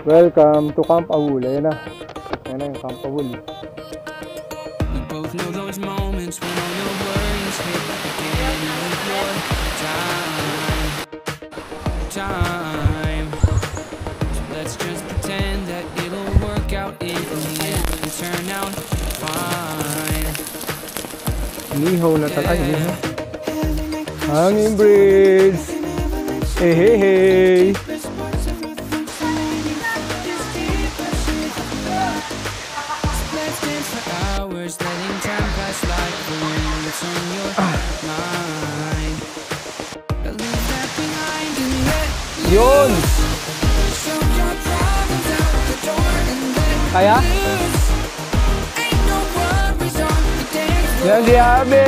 Welcome to Camp Awul. Ayan na. Ayan na yung Camp Awul. We both know those moments when all your worries hit the beginning of your time. So let's just pretend that it'll work out in the end and turn out fine. Nihaw na talaga. Nihaw. Hanging Bridge. Hey, hey, hey. Letting time pass like the wind that's on your mind. Leave that behind and let Yun! show your problems out the door and let Kaya? loose. Ain't no worries on the dance floor. Yan si Abe!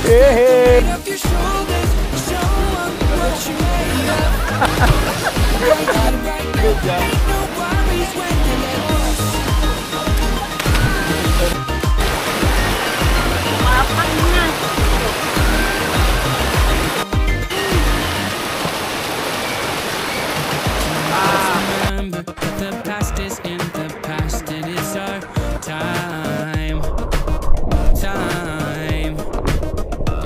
Hey, hey! Pick up your shoulders, show up what you made of. Good job. Ain't no worries when you let loose. Remember the past is in the past. It is our time.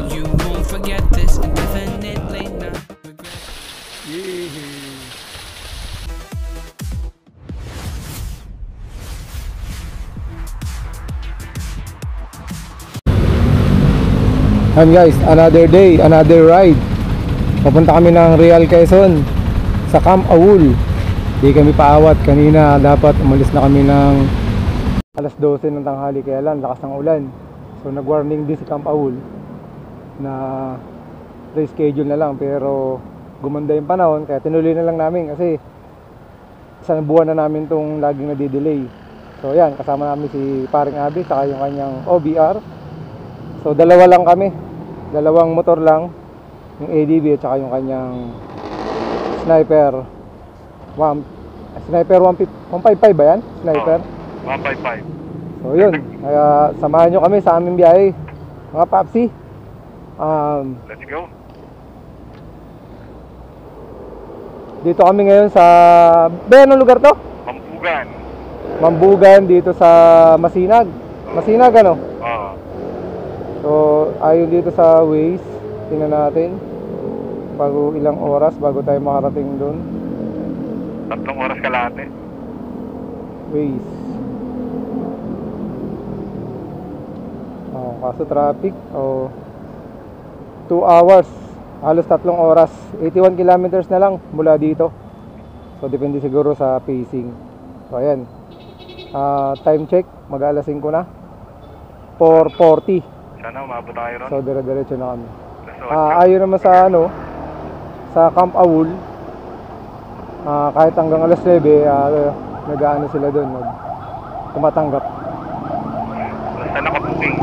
You won't forget this and definitely not regret. And guys, another day, another ride. Papunta kami ng Real Quezon sa Camp Awul. Di kami paawat. Kanina dapat umalis na kami ng alas 12 ng tanghali, kaya lang lakas ng ulan. So nag-warning din si Camp Awul na reschedule na lang, pero gumanda yung panahon kaya tinuloy na lang namin kasi isang buwan na namin tong laging nadidelay. So yan, kasama namin si Paring Abi saka yung kanyang OBR. So dalawa lang kami, dalawang motor lang, yung ADB at saka yung kanyang Sniper 155 ba yan? Sniper? 155. So yun, kaya samahan nyo kami sa aming biyahe, mga papsi. Let's go. Dito kami ngayon sa, anong lugar to? Mambugan. Mambugan, dito sa Masinag. Masinag ano? Oo. So ayon dito sa Waze, tingnan natin bago ilang oras bago tayo makarating doon. 3 oras kalahati. Waze. Kaso traffic 2 hours, halos 3 oras, 81 kilometers na lang mula dito. So depende siguro sa pacing. So ayan, time check, mag-alas 5 na, 4:40. Sana umabot tayo ron. So dire-diretso na kami. So, Ayon naman sa sa Camp Awul, kahit hanggang alas 9 nag-aano sila doon, tumatanggap. basta nakabuking.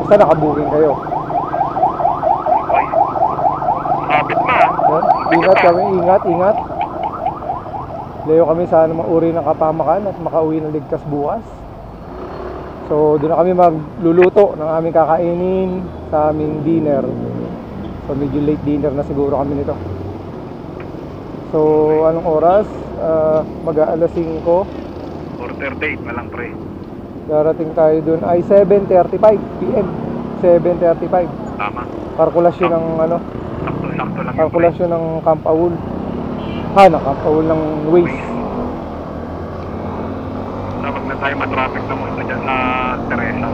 Basta nakabuking kayo. Ay. Kapit ma. Yan. Ingat kami, ingat. Layo kami sa anumang uri ng kapamakan at makauwi ng ligtas bukas. So doon na kami magluluto ng aming kakainin sa aming dinner. So medyo late dinner na siguro kami nito. So anong oras? Mag-aalas 5. Order date na lang pre. Darating tayo doon ay 7:35 PM. 7:35. Tama. Kalkulasyon ng Sakto lang. kalkulasyon ng Camp Awul. Ng Camp Awul ng Waze. Wag na tayo matraffic na muna dyan sa Teresa.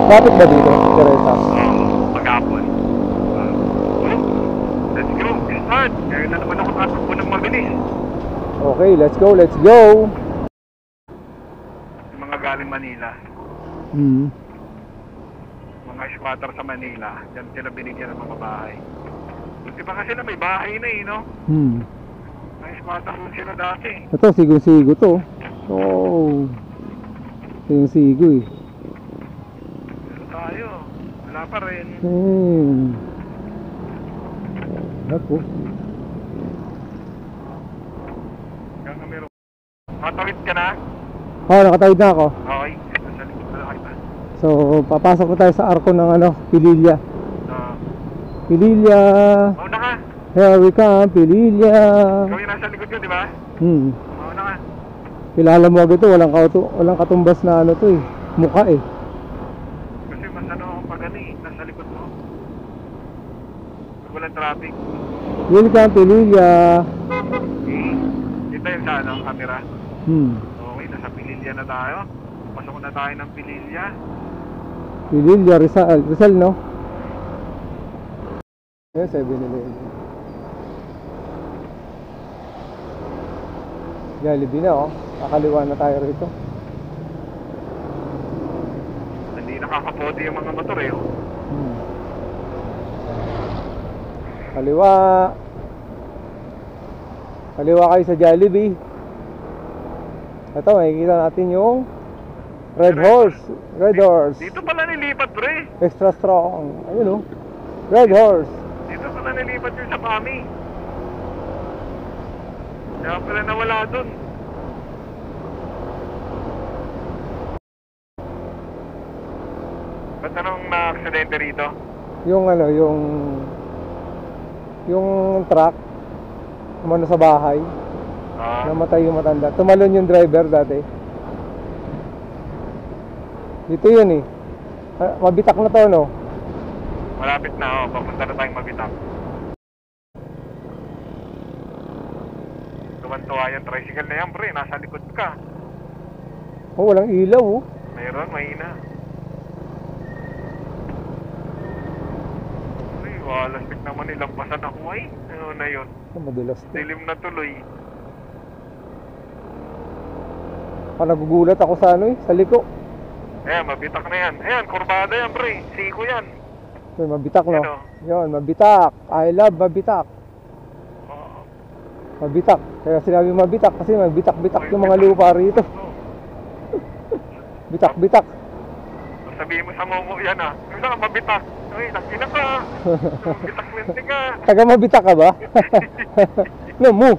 Lapit ba dito, Teresa? Maghapon. Let's go. Start. Kaya na naman ako tatakbo ng mabilis. Okay, let's go. Yung mga galing Manila. Mga squatter sa Manila. Diyan sila binigyan ng mga bahay. Di ba kasi na may bahay na no? Mga squatter lang sila dati. Ito, sigo-sigo to. Oh. Sigo eh. Pero tayo. Wala pa rin. Ako. Hanggang kami rin. Matawid ka na? Nakatawid na ako. Okay. Nasa likod na kita. So, papasok na tayo sa arko ng Pililla. Pililla. Mauna ka. Here we come, Pililla. Ikaw yung nasa likod ko, di ba? Hmm. Mauna ka. Kilala mo agad to, walang katumbas na ano to eh. Mukha eh. Kasi mas ano akong pagani, nasa likod mo. Pag walang traffic. Welcome to Lilia. Dito yung sa ano, camera. Okay, nasa Pililya na tayo. Pasok na tayo ng Pililya. Lilia, Rizal no? Ayan, 7-Eleven. Jollibee na oh. Kakaliwa na tayo rito. Hindi nakakapoti yung mga motor eh. Oh. Kaliwa. Kaliwa kayo sa Jollibee. Ito, makikita natin yung Red Horse. Red Horse. Dito pala nilipat, pre. Extra strong. Ayun oh. Red Horse. Dito pala nilipat yung sa Pami. Kaya pala nawala dun. Ba't anong na-aksidente rito? Yung ano, yung truck umano sa bahay. Namatay yung matanda. Tumalon yung driver dati. Dito yun eh. Mabitak na to no? Malapit na, oh. Papunta na tayong Mabitak. Tuwan-tuwa yung tricycle na yan, pre. Nasa likod ka. Oh, walang ilaw oh. Mayroon, mahina. Ay, walastik naman nilampasan ako ay. Ano na yun? Madulas to. Dilim na tuloy. Nagugulat ako sa ano eh, sa liko. Ayan, Mabitak na yan. Ayan, kurbada yan, pre. Siko yan. Yun, Mabitak no? Ano? Yun, Mabitak. I love Mabitak. Oo. Mabitak. Kaya sinabi Mabitak kasi mabitak-bitak yung mga lupa rito. Bitak-bitak. Sabihin mo sa Momo yan ah. Ano ka, Mabitak? Ay, nakina ka. Mabitak-winti ka. Taga Mabitak ka ba? No, mo.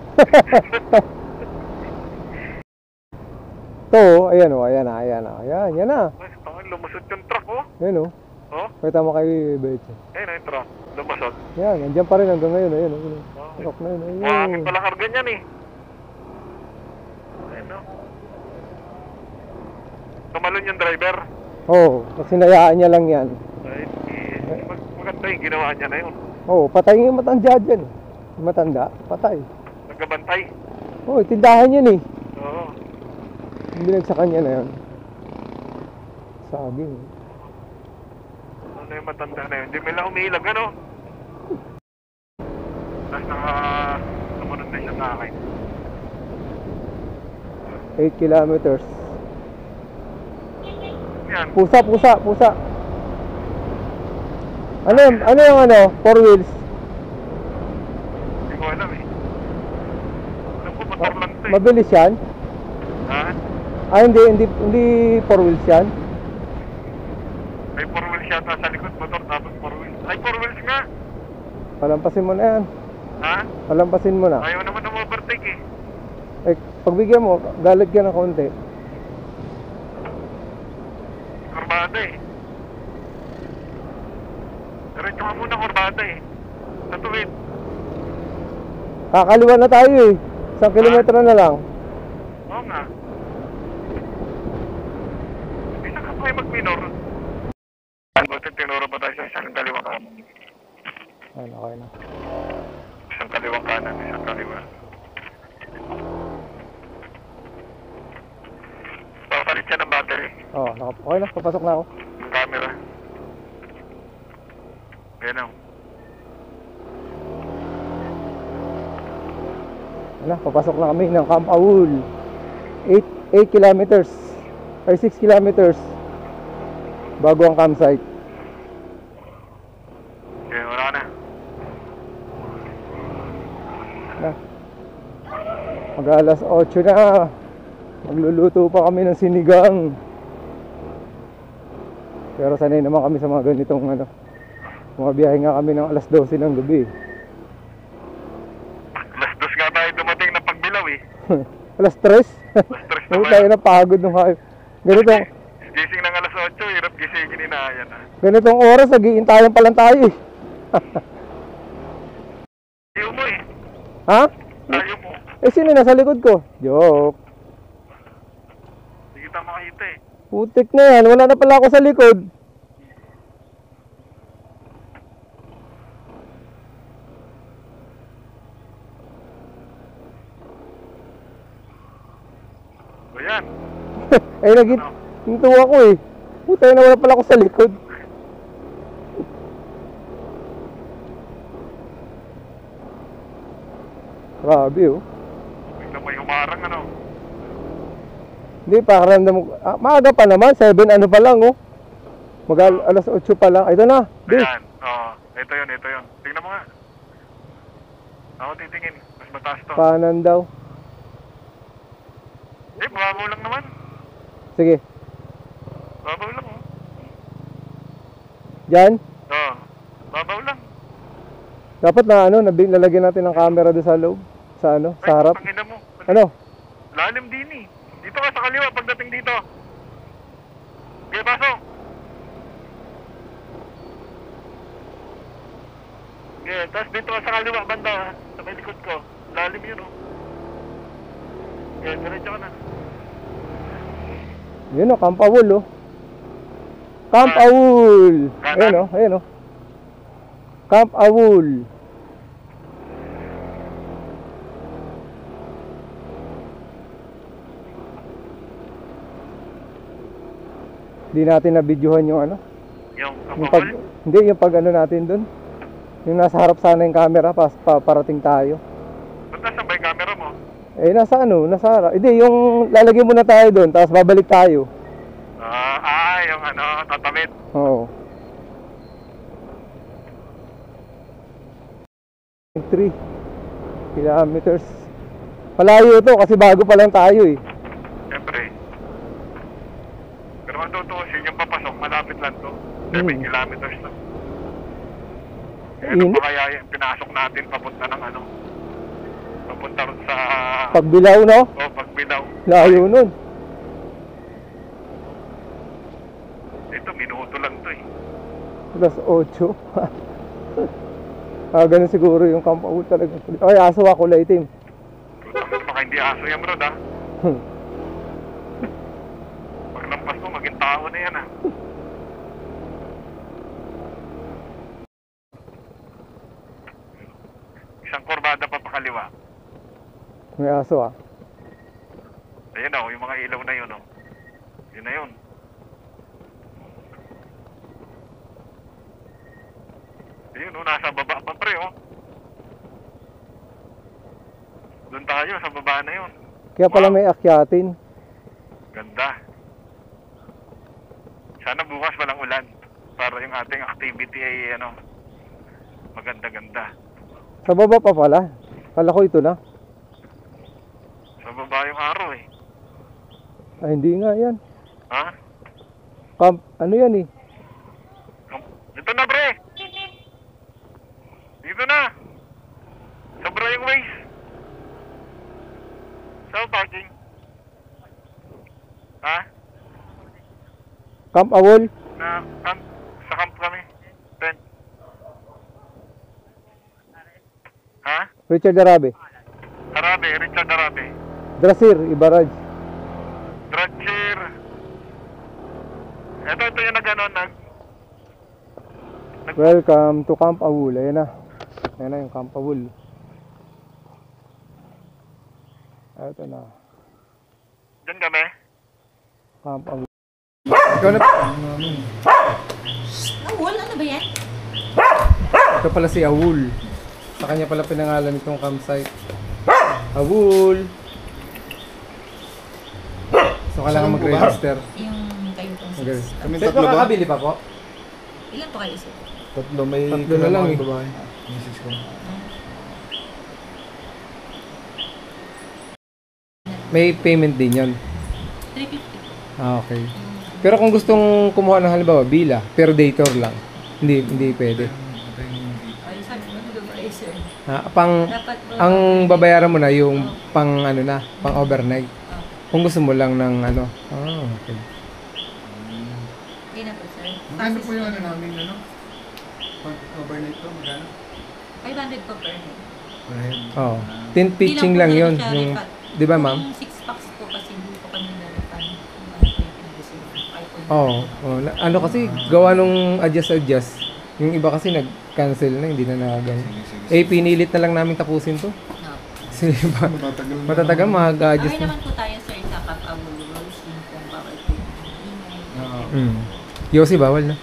To, ayan o, ayan na, ayan na. Ayan, yan na. Ay, tangan, lumusot yung truck oh. Ayan o. Oh? Pakita mo kay Beche. Ayun na yung truck. Lumusot. Yan, nandiyan pa rin hanggang ngayon. Ayan o, ayan o. Okay. Rock na yun, Mahangin ayun. pala karga niyan eh. Ayun no. Tumalon yung driver. Oo, kasi sinayaan niya lang yan. Ay, maganda yung ginawa niya na yun. Oo, patay yung matanda dyan. Yung matanda, patay. Nagkabantay. Oo, tindahan yan eh. Oo. Yung binagsakan niya na yun. Saging. Ano yung matanda na yun? Hindi mo lang umiilag, ano? Tapos sumunod na siya sa akin. 8 kilometers. Yan. Pusa. Ano yung ano? 4 wheels? Hindi ko alam eh. Alam ko motor lang ito eh. Mabilis yan? Ha? Ah, hindi 4 wheels yan? May 4 wheels yata sa likod motor tapos 4 wheels. Ay, 4 wheels nga! Palampasin mo na yan. Ha? Palampasin mo na. Ayaw naman na overtake eh. Eh, pagbigyan mo, galit ka ng konti. Kurbada eh. Diretso ka muna kurbada eh. Sa tuwid. Kakaliwa na tayo eh. 1 kilometro na lang. Oo nga. Isa ka pa mag-minor. Buti tinuro pa tayo sa isang kaliwang kanan. Ayun, okay na. Isang kaliwang kanan, isang kaliwa. Papalit siya ng battery. Oo, okay na. Papasok na ako. Yung camera. Ayan o. Ano, papasok na kami ng Camp Aul. 8 kilometers. Ay, 6 kilometers. Bago ang campsite. Okay, wala na. Mag-alas 8 na. Magluluto pa kami ng sinigang. Pero sanay naman kami sa mga ganitong ano. Mga biyahe nga kami ng alas 12 ng gabi. Alas 2 nga tayo dumating na pagbilaw eh. Alas 3? Alas 3 Oo, na tayo na pagod nung kayo. Ganitong, gising ng alas 8, hirap gisingin inaayan ah. ganitong oras, nag-iintayan pa lang tayo eh. Ayaw mo eh. Ha? Ayaw mo. Eh, sino nasa likod ko? Joke. Hindi kita makita eh. Putik na yan. Wala na pala ako sa likod. O yan. Ay, naginto ako eh. Puta na, wala pala ako sa likod. Grabe oh. Biglang may humarang ano. Hindi, pakaramdam mo. Maaga pa naman, 7 ano pa lang oh. Alas 8 pa lang. Ito na. Di. Ayan. Oo. Ito yun. Tingnan mo nga. Ako titingin. Mas mataas to. Kanan daw. Eh, babaw lang naman. Sige. Babaw lang oh. Diyan. Oo. Babaw lang. Dapat na ano, nalagyan natin ng camera doon sa loob. Sa ano, sa harap. Tangina mo. Ano? Lalim din eh. Dito ka sa kaliwa pagdating dito. Okay, pasok. Okay, tapos dito ka sa kaliwa banda sa may likod ko. Lalim yun oh. Okay, diretso ka na. Yun oh, Camp Awul oh. Camp Awul. Ayan oh, ayan oh. Camp Awul. Hindi natin na-videohan yung ano. Yung Hindi, yung pag ano natin dun. Yung nasa harap sana yung camera, parating tayo. ba't nasa ba yung camera mo? Eh, nasa ano, nasa harap. Hindi, yung lalagyan muna tayo dun, tapos babalik tayo. Yung ano, tatamid. Oo. 3 kilometers. Malayo to kasi bago pa lang tayo eh. Siyempre. Pero kung tutuusin yung papasok, malapit lang to. 7 kilometers na. Eh, ano Init. pa kaya yung pinasok natin papunta ng ano? Papunta rin sa... Pagbilaw no? Pagbilaw. Layo nun. Ito, minuto lang to eh. Plus 8. Ganun siguro yung Camp Awul talaga. Ay, aso ako, kulay itim. Baka hindi aso yan, bro, ha? Pag lampas mo, maging tao na yan, ha? Isang kurbada pa pakaliwa. May aso ah. Ayun o, yung mga ilaw na yun, o. Yun na yun. Ayun o, nasa baba pa pre, o. Doon tayo, sa baba na yun. Kaya pala Wow. may akyatin. Ganda. Sana bukas walang ulan. Para yung ating activity ay, ano, maganda-ganda. Sa baba pa pala. Kala ko ito na. Sa baba yung araw, eh. Ay, hindi nga yan. Ha? Camp, ano yan eh? Dito na, pre! Dito na! Sobra yung waste. Sa parking. Ha? Camp Awul. Sa camp kami. Tent. Ha? Richard Arabe. Arabe, Richard Arabe. Drasir, Ibaraj. Dratcher. Ito yung nag-ano, Welcome to Camp Awul. Ayan na. Ayan na yung Camp Awul. Ito na. Diyan kami. Camp Awul. Ikaw na. Awul? Ano ba yan? Ito pala si Awul. Sa kanya pala pinangalan itong campsite. Awul. So kailangan mag-register. Yung kayo pong Okay. sis. Kami Sir, tatlo ba? makakabili pa po? Ilan po kayo sir? Tatlo, may Tatlo na lang eh. babae. Misis ko. May payment din yon. 350 po. Ah, okay. Pero kung gustong kumuha ng halimbawa, bila, per day tour lang. Hindi pwede. Ay, sabi mo, ano ba kayo sir? Dapat po. Ang babayaran mo na yung pang ano na, pang overnight. Kung gusto mo lang ng ano. Ah, okay. Hindi na po sir. Magkano po yung ano namin, ano? Pag overnight to, magkano? 500 po per night. Ahead. Oo. 10 pitching lang yun. Yung, di ba ma'am? Yung 6 packs po kasi hindi po kami nalatan. Oo. Oh, ano kasi, gawa nung adjust. Yung iba kasi nag-cancel na, hindi na nagagang. Pinilit na lang namin tapusin to. Kasi iba, matatagal mag-adjust Okay na. naman po tayo sir sa Kapawul Rules. Yung kung bawal po yung ingay. Yossi, bawal na.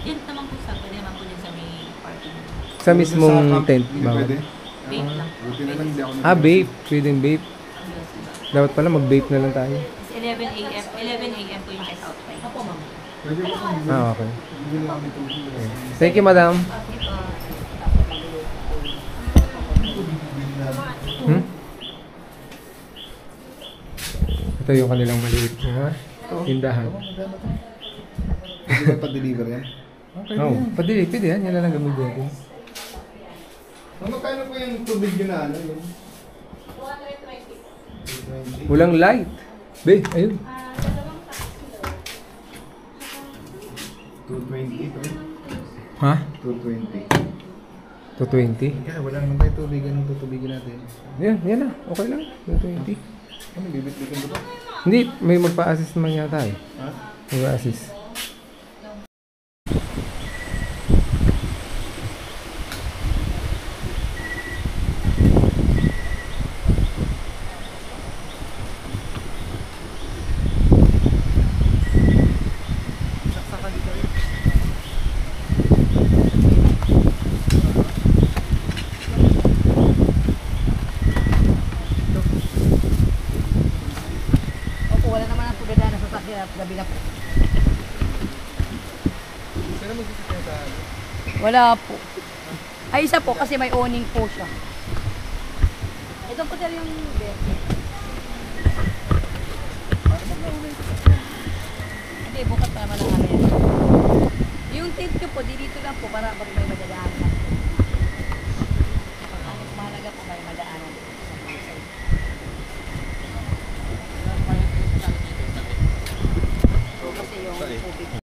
Yan naman po sa, pwede naman po din sa may parking. Sa mismong tent, Hindi bawal. pwede. Vape lang. Buti na lang hindi ako Vape. Pwedeng vape. Dapat pala mag-vape na lang tayo. 11 a.m. po yung check-out time. Opo, ma'am. Pwede ko kung Okay. hindi lang kami tubig. Thank you, madam. Ito yung kanilang maliit na tindahan. Pwede ba pa-deliver yan? Oo, pwede yan. Yan na lang gamitin natin. Magkano po yung tubig yun na ano yun? Walang light. Be, ayun. 220 ito. Ha? 220. 220? Kaya wala naman tayo tubig. Anong tutubigin natin? Yan na. Okay lang. 220. Ano, bibit-bitin ko ba? Hindi, may magpa-assist naman yata eh. Ha? Mag-assist. Opo, wala naman ang pagdadaan sa sasakyan at gabi na po. Wala po. Ay, isa po kasi may awning po siya. Ito po sir yung bed. Hindi, bukas pa naman ang ano yan. Yung tent nyo po, dito lang po para pag may madadaanan lang po. Ang mahalaga po may madaanan. Kasi yung tubig.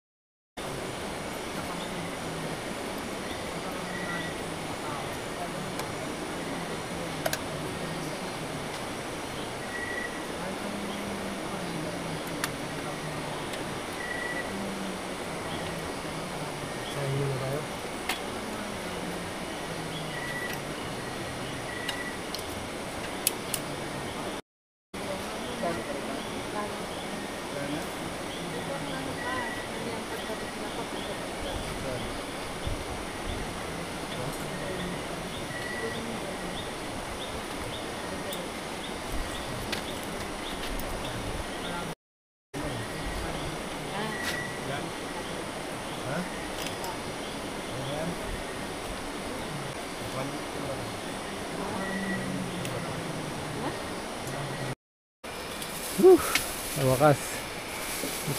Sa wakas.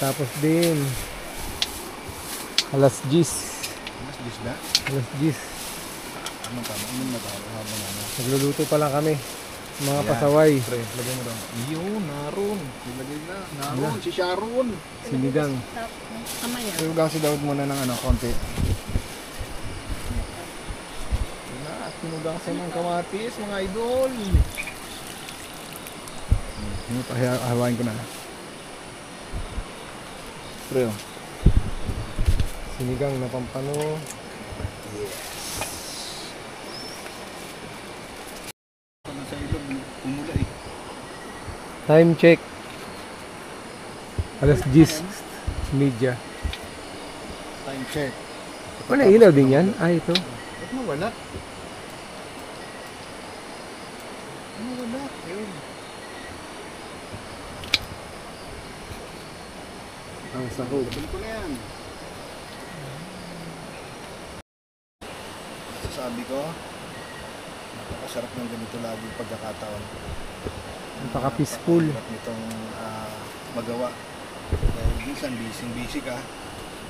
Tapos din. Alas 10. Mas dis na? Alas 10. Anong tama? Anong nagkakaroon habang ano? Nagluluto pa lang kami. Mga Yan. pasaway. Pre, lagay mo doon. Yun, naroon. Nilagay na. Naroon, si Sharon. Sinigang. Kamaya. Pero gasi daw muna ng ano, konti. Yun na, tinugasan ng kamatis, mga idol. Hawain ko na. Pre, oh. Sinigang na pampano. Sa ilog, umula eh. Time check. Alas 10. Media. Time check. Wala ilaw din yan? Ah, ito. Ba't nawala? Nawala. Ayun. Ang sahog. Sabi ko na yan. Sasabi ko, napakasarap ng ganito lagi pagkakataon. Napaka-peaceful. Napakahirap nitong magawa. Dahil minsan busy ka.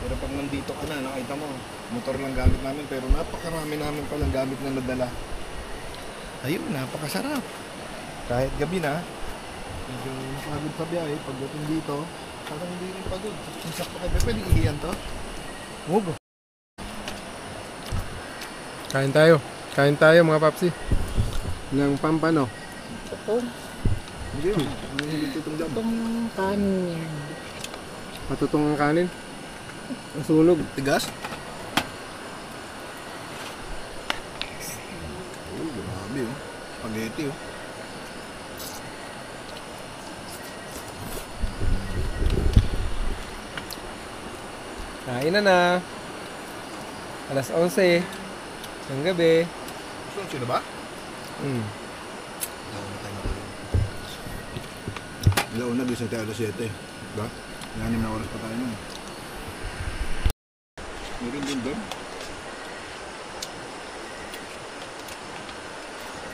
Pero pag nandito ka na, nakita mo, motor lang gamit namin pero napakarami namin palang gamit na nadala. Ayun, napakasarap. Kahit gabi na, medyo napagod sa biyahe, pagdating dito, parang hindi rin pagod. Minsan pa kayo, pwede ihiyan to? Huwag. Kain tayo mga papsi. Ng pampano. Tutong. Hindi yun. Hindi tutong dyan. Tutong yung kanin yan. Matutong ang kanin. Ang sunog. Tigas? Oh, grabe oh. Spaghetti oh. Kain na. Alas 11 ng gabi. Gusto sino ba? Ilauna tayo matulog. Ilauna, gising tayo alas 7. Diba? 6 na oras pa tayo nun. Meron din doon.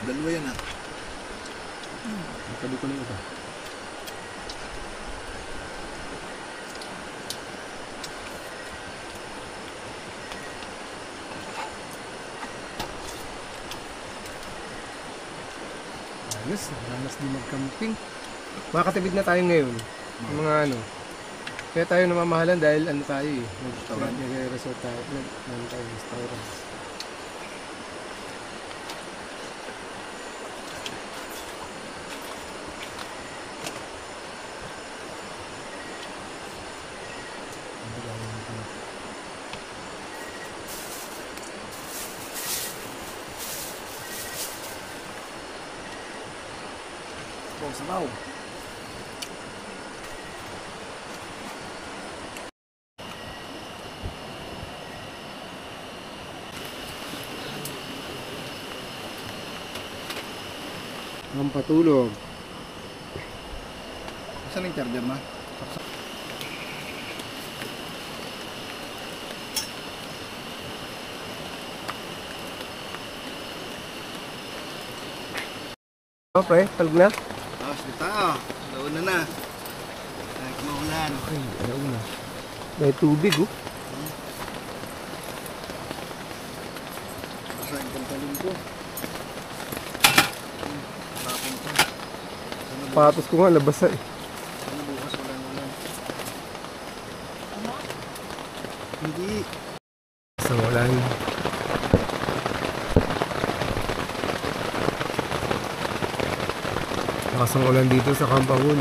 Dalawa yan ah. Sabi ko na ito. Ranas din mag-camping. Makakatipid na tayo ngayon. Yung mga ano. Kaya tayo namamahalan dahil ano tayo eh. Restaurant. Nag-resort tayo. Nag tayo restaurant. Bong sabaw. Ang patulog. Saan yung charger na? Oh, pre, talog na? Ah, sige tayo. Launa na. Kahit maulan. Ay, alaw na. May tubig oh. Basta yung pantalon ko. Tapon ko. Patos ko nga, nabasa eh. Sana bukas walang ulan. Hindi. Sa ulan. Lakas ang ulan dito sa Camp Awol.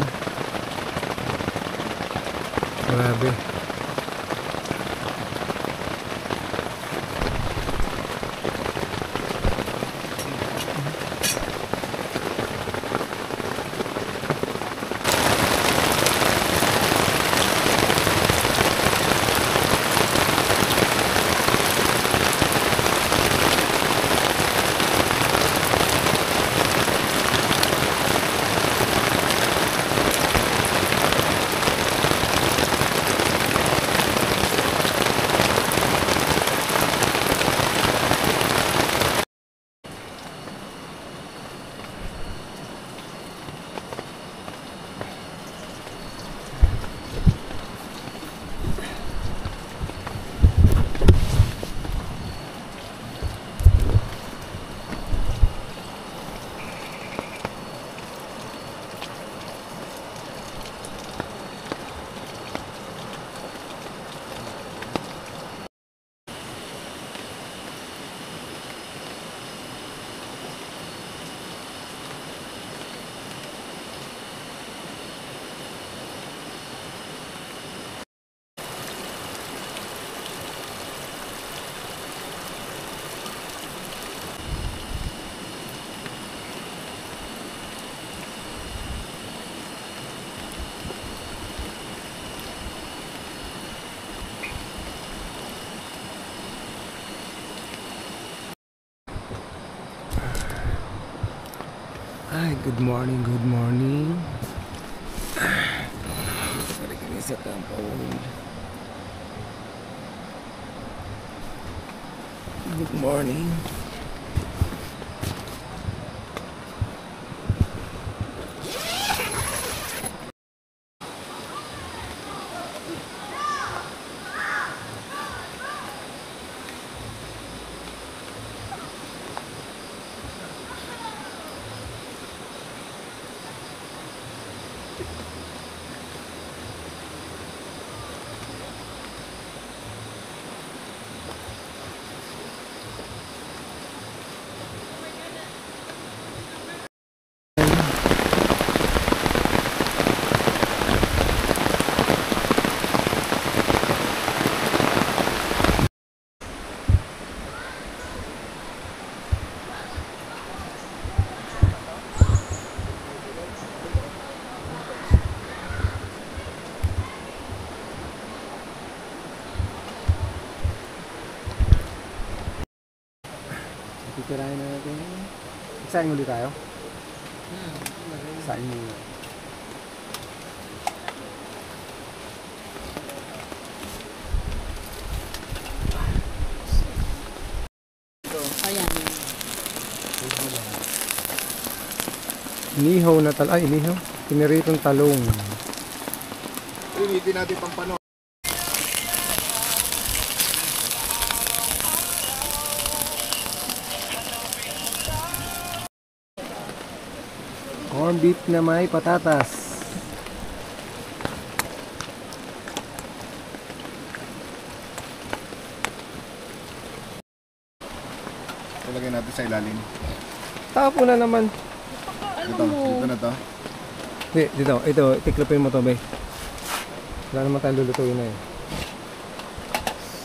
Grabe. Ay, good morning, good morning. Sorry kami sa Camp Awol. Good morning. Saan ulit tayo? Saan muna? Ayan. Inihaw na tal... Ay, inihaw. Piniritong talong. Primitin natin pampano. Corn beef na may patatas. Ilagay natin sa ilalim. Tapo na naman. Dito na to. Hindi, dito. Ito, tiklopin mo to, be. Wala naman tayong lulutuin na eh.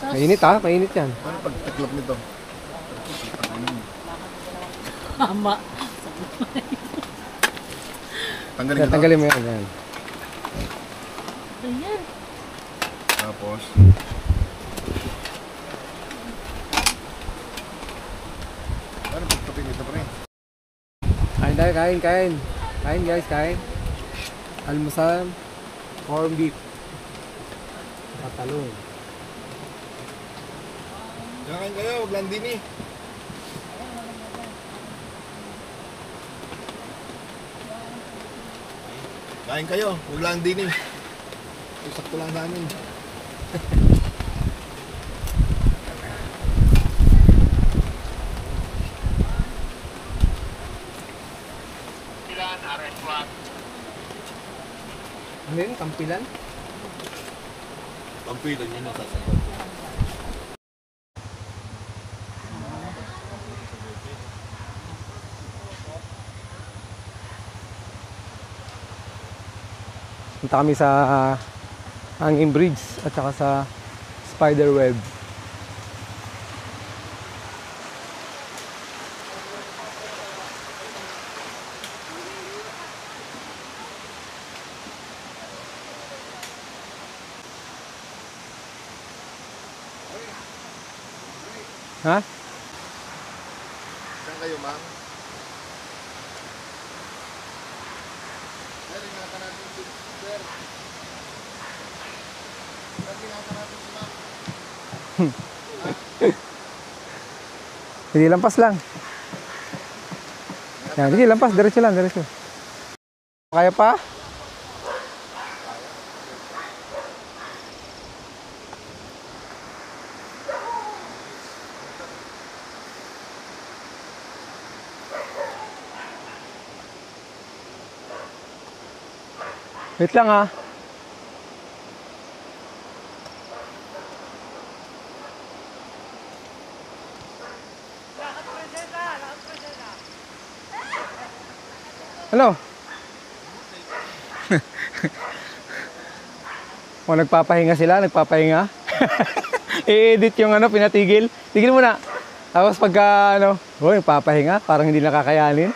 Mainit ha, mainit yan. Ano pagtiklop nito? Tama. Tanggalin ko to. Tanggalin mo yan. Yan. Ayan. Tapos, ano pagtiklopin nito pre? Kain tayo, kain, kain. Kain guys, kain. Almusal, corn beef. Patalong. Kakain kayo, huwag lang din eh. Kain kayo, huwag lang din eh. Sakto lang sa amin. Ano yun? Kampilan? Pagpilan yun ang sasagot. Punta kami sa Hanging Bridge at saka sa Spiderweb. Ha? Saan kayo, ma'am? Sir, ingatan natin si Sir. Sir, ingatan natin si ma'am. Hindi, lampas lang. Yan, hindi, lampas. Diretso lang, diretso. Kaya pa? Wait lang ha. Hello. O, nagpapahinga sila, nagpapahinga. I-edit yung ano, pinatigil. Tigil mo na. Tapos pagka ano, oh, nagpapahinga, parang hindi nakakayanin.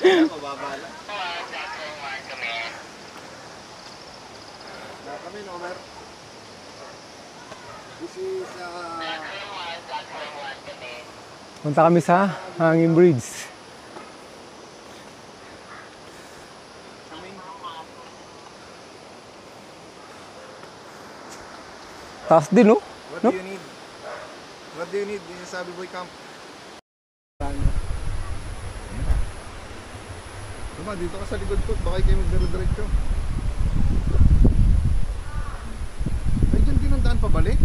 Mababala. Kami, Nomer. This is, Punta kami sa Hanging Bridge. Taas din, no? what No? do you need? What do you need? Yung sabi boy camp. Tuma, dito ka sa likod ko. Baka kayo magdaro-diretso. Ay, dyan din ang daan pabalik.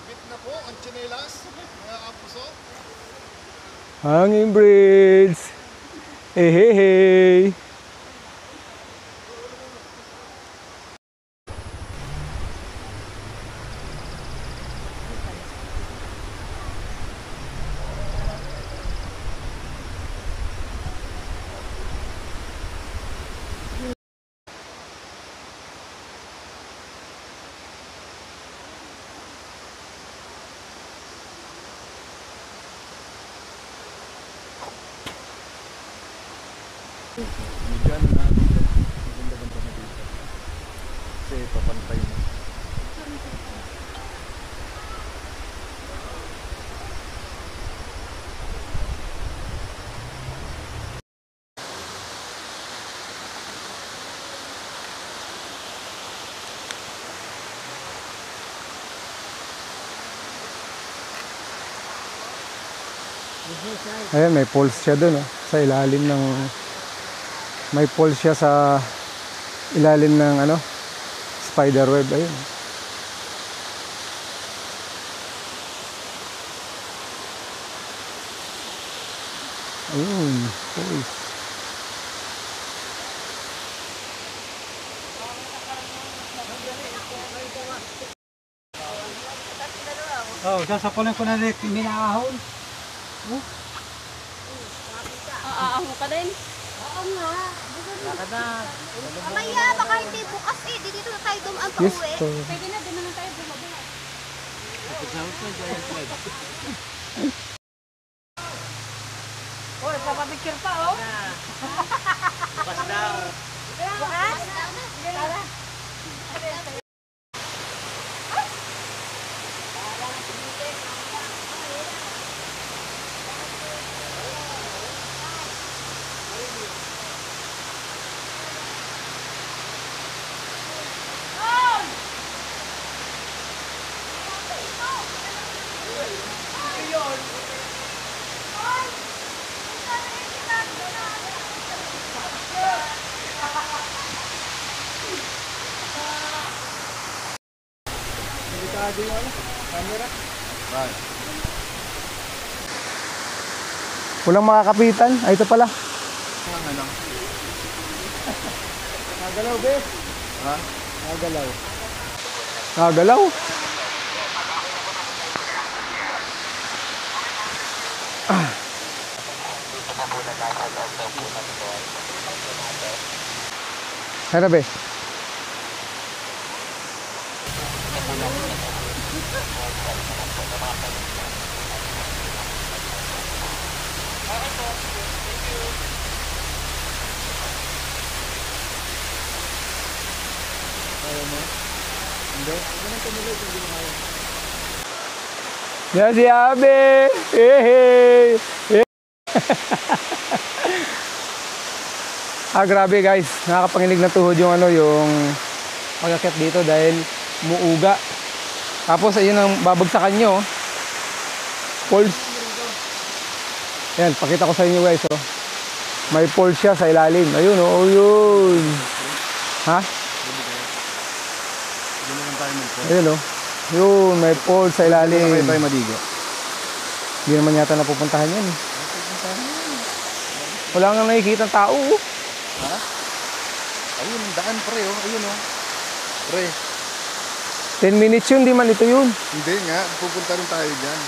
Binit na po ang tsinelas. Mga kapuso. Hanging Bridge. Hey, hey, hey. Medyo ano na dito. Maganda banda na dito. Kasi papantay na. Ayan, may poles siya dun, oh, sa ilalim ng... May poles siya sa ilalim ng ano, spider web. Ayun. Ayun, poles. Oh, sasapulan ko na rin minahon. Aaahon ka din? Oo nga. Lakad na. Mamaya, baka hindi bukas eh. Di dito na tayo dumaan pa Yes, uwi. po. Pwede na, din naman tayo bumaba. Oh, nagpapapicture pa, oh. Bukas daw. Bukas? Tara. Walang makakapitan. Ay, ito pala. Ano? Nagalaw, be. Ha? Nagalaw. Nagalaw? Ano, be? Yan si Abe! Hey! Grabe guys, nakakapanginig na tuhod yung ano, yung pag-akyat dito dahil muuga. Tapos ayun ang babagsakan nyo. Poles. Yan, pakita ko sa inyo guys, oh. May poles siya sa ilalim. Ayun, oh, yun. Ha? Ayun, oh. Yun, may poles sa ilalim. Kaya tayo maligo. Hindi naman yata napupuntahan yan, eh. Wala nga nakikita ng tao, oh. Ha? Ayun, daan pre, oh. Ayun, oh. Pre. 10 minutes yun, di man ito yun. Hindi nga, pupunta rin tayo dyan.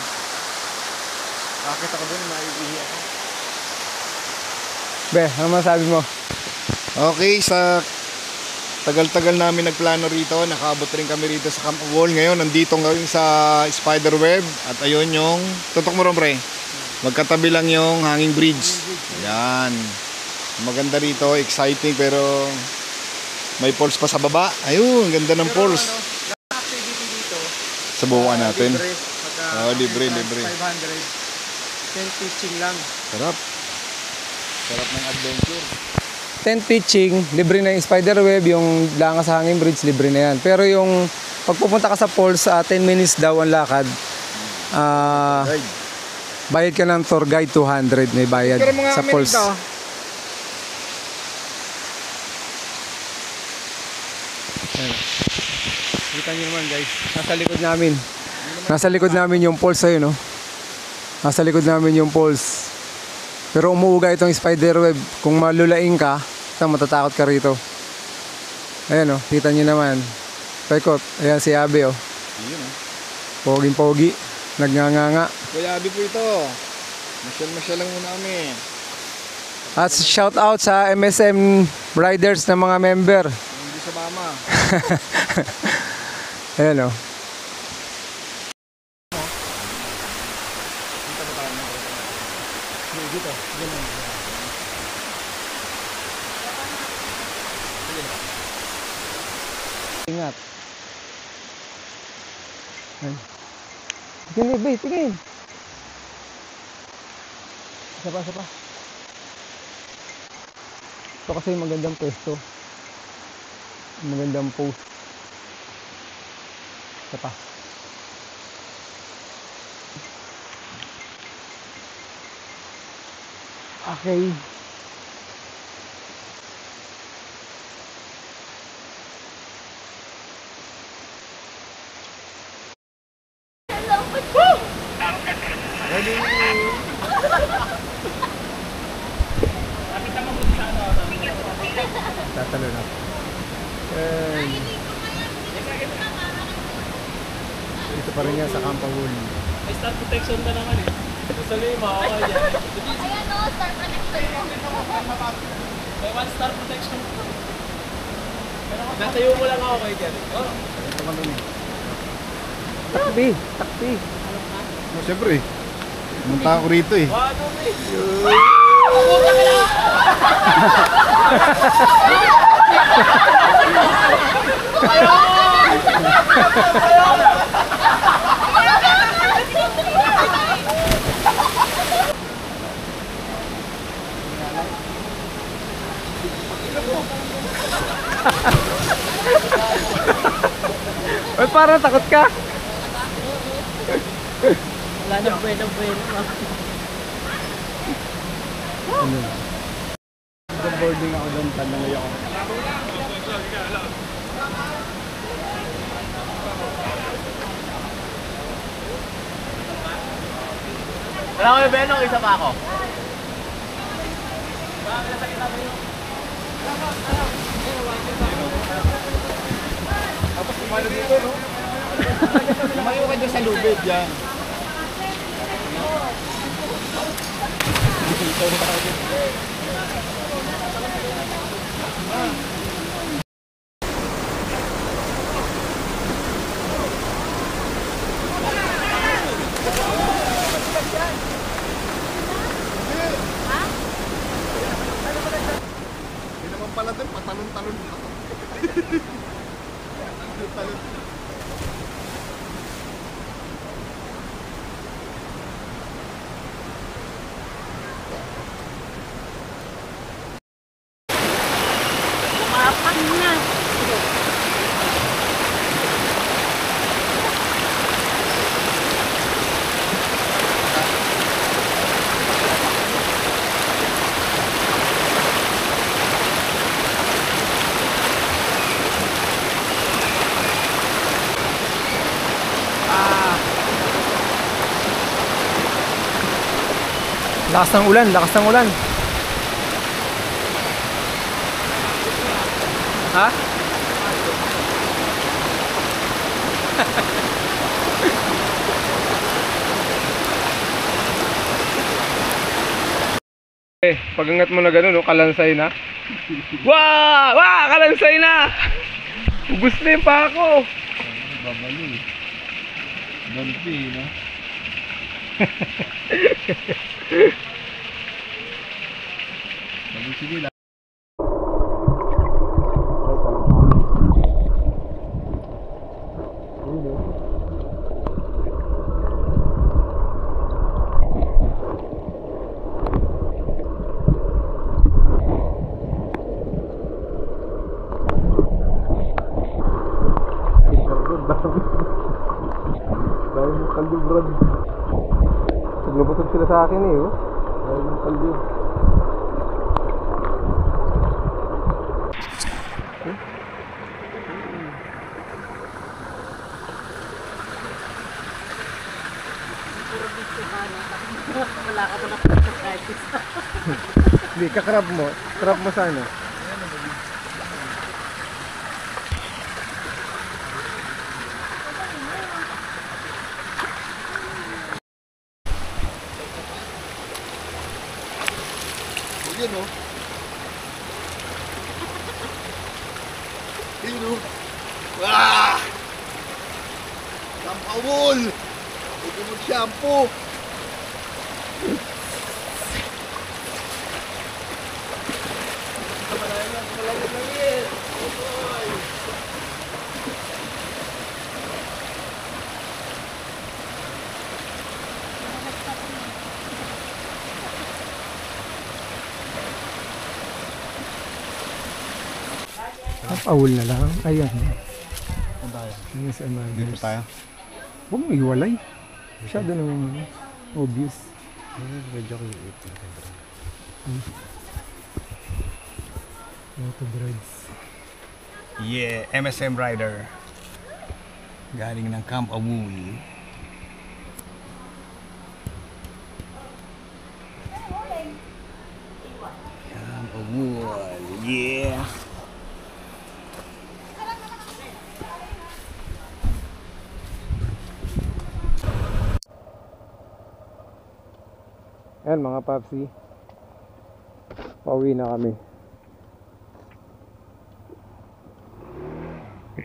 Akit ako doon, maiihi ako. Be, ano masabi mo? Okay, sa tagal-tagal namin nagplano rito, nakaabot rin kami rito sa Camp Wall. Ngayon, nandito ngayon sa spider web. At ayun yung, tutok mo ron pre, magkatabi lang yung hanging bridge. Yan. Maganda rito, exciting pero may falls pa sa baba. Ayun, ganda ng falls. Subukan natin. Oh, libre. 500. 10 pitching lang. Sarap. Sarap ng adventure. Tent pitching, libre na yung spider web, yung langas sa hanging bridge, libre na yan. Pero yung pagpupunta ka sa falls, 10 minutes daw ang lakad, Right. bayad ka ng tour guide, 200 may bayad sa falls. Kita nyo naman guys, nasa likod namin yung falls ayun, no? Nasa likod namin yung falls. Pero umuuga itong spider web. Kung malulaing ka, matatakot ka rito. Ayan, oh, kita nyo naman. Pekot, ayan si Abe, oh. Yun, oh. Poging-pogi, nagnganganga. Kuya Abi po ito. Masyal lang muna kami. At shout out sa MSM riders na mga member. Hindi sa mama. Ayan, oh. Ingat. Ay. Tingin, Bay, tingin. Isa pa. Ito kasi magandang pwesto. Magandang post. Isa pa. Okay. Tatalo na. Dito pa rin yan sa Campawul. May star protection na naman eh. Gusto nyo yung makakay dyan. Ayan o, star connector mo. May 1 star protection. Natayo mo lang ako kayo dyan. Oh. Takbi! Takbi! No, siyempre. Pumunta ako rito eh. Ano eh? Ay, parang takot ka! Wala na bueno. Boarding ako doon, tanongay ako. Wala ko yung Benong, isa pa ako. Tapos kumano dito, no? Lumayo ka dyan sa lubid, yan. Hindi naman pala din, patalon-talon pa. Talon. Lakas ng ulan, lakas ng ulan. Ha? Pagangat mo na gano'n, no? Kalansay na. Wow! Wow! Kalansay na! Ubus na yung pako. Babalo eh. Dolphy, no? Sige lang. Dahil mo kaldo, Brad. Naglubasag sila sa akin eh, oh. Dahil mo kaldo. Wala ka mo na practice. Hindi, kakrab mo. Krab mo sana. Yun, no? Yun, no? Ah! Kampawol! Huwag mo mag-shampoo! Awol na lang. Ayan. Saan tayo? Ayan si Amanda. Dito tayo? Huwag mo iwalay. Masyado naman obvious. Medyo kayo ito. Auto drives. Yeah, MSM Rider. Galing ng Camp Awul. Camp Awul, yeah. Ayan mga papsi, pauwi na kami.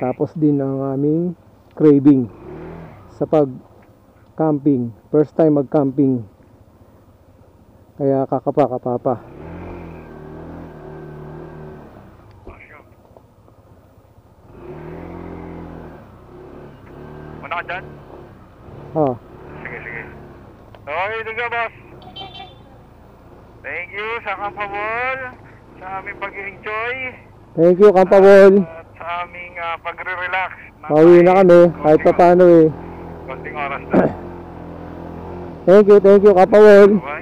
Tapos din ang aming craving sa pag-camping. First time mag-camping. Kaya kakapa-kapapa. Muna ka dyan? Oh, Sige, sige. Okay, sige boss. Thank you sa Kampabol, sa aming pag-enjoy, thank you Kampabol. at sa aming pagre-relax. Pauwi na kami kahit pa paano eh. Konting oras na. Thank you Kampabol. Bye.